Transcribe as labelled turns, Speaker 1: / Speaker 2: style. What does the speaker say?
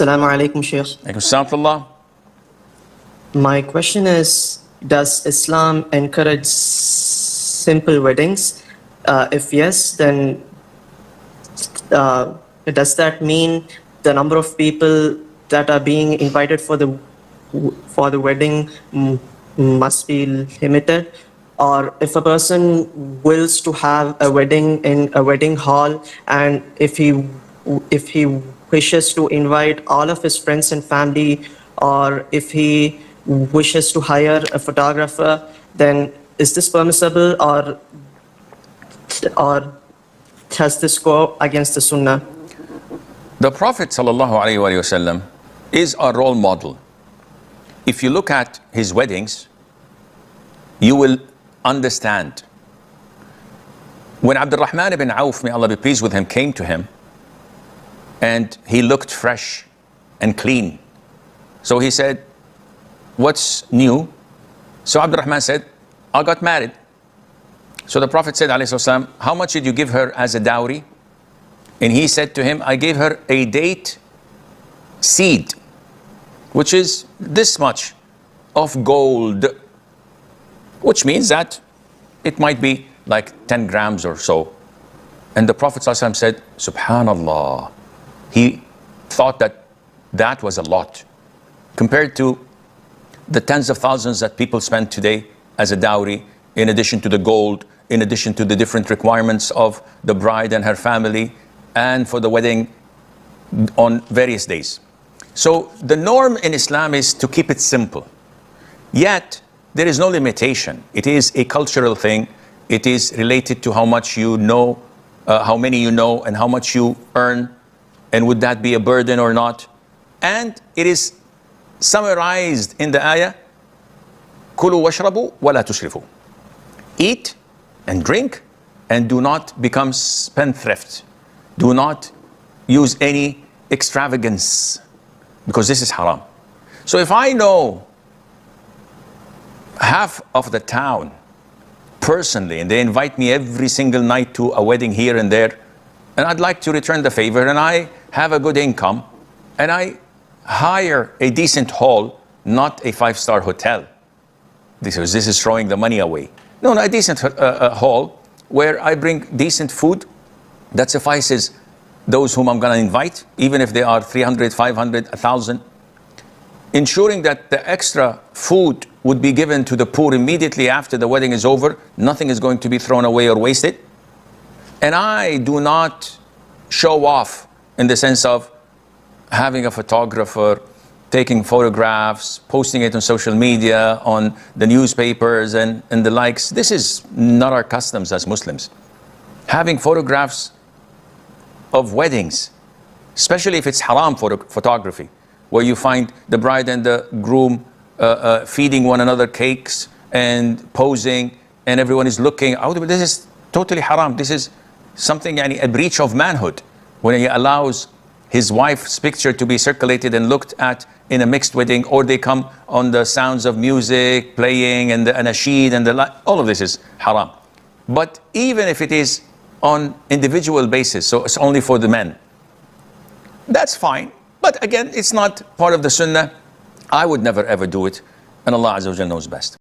Speaker 1: Assalamu alaikum, Shaykh.
Speaker 2: Alaikum.
Speaker 1: My question is, does Islam encourage simple weddings? If yes, then does that mean the number of people that are being invited for the wedding must be limited? Or if a person wills to have a wedding in a wedding hall, and if he wishes to invite all of his friends and family, or if he wishes to hire a photographer, then is this permissible, or does this go against the Sunnah?
Speaker 2: The Prophet ﷺ is a role model. If you look at his weddings, you will understand. When Abdurrahman ibn Auf, may Allah be pleased with him, came to him, and he looked fresh and clean. So he said, "What's new?" So Abdurrahman said, "I got married." So the Prophet said, ﷺ, "How much did you give her as a dowry?" And he said to him, "I gave her a date seed, which is this much of gold," which means that it might be like 10 grams or so. And the Prophet ﷺ said, "Subhanallah." He thought that that was a lot compared to the tens of thousands that people spend today as a dowry, in addition to the gold, in addition to the different requirements of the bride and her family, and for the wedding on various days. So the norm in Islam is to keep it simple. Yet, there is no limitation. It is a cultural thing. It is related to how much you know, how many you know, and how much you earn, and would that be a burden or not. And it is summarized in the ayah, "Kulu washrabu wa la tusrifu." Eat and drink, and do not become spendthrift. Do not use any extravagance, because this is haram. So if I know half of the town personally, and they invite me every single night to a wedding here and there, and I'd like to return the favor, and I have a good income, and I hire a decent hall, not a five-star hotel. This is throwing the money away. No, a decent hall where I bring decent food that suffices those whom I'm going to invite, even if they are 300, 500, 1,000. Ensuring that the extra food would be given to the poor immediately after the wedding is over. Nothing is going to be thrown away or wasted. And I do not show off in the sense of having a photographer, taking photographs, posting it on social media, on the newspapers and the likes. This is not our customs as Muslims. Having photographs of weddings, especially if it's haram photography, where you find the bride and the groom feeding one another cakes and posing, and everyone is looking. This is totally haram. This is something, a breach of manhood, when he allows his wife's picture to be circulated and looked at in a mixed wedding, or they come on the sounds of music playing and the anashid and the like. All of this is haram. But even if it is on individual basis, so it's only for the men, that's fine. But again, it's not part of the sunnah. I would never ever do it, and Allah Azza wa Jalla knows best.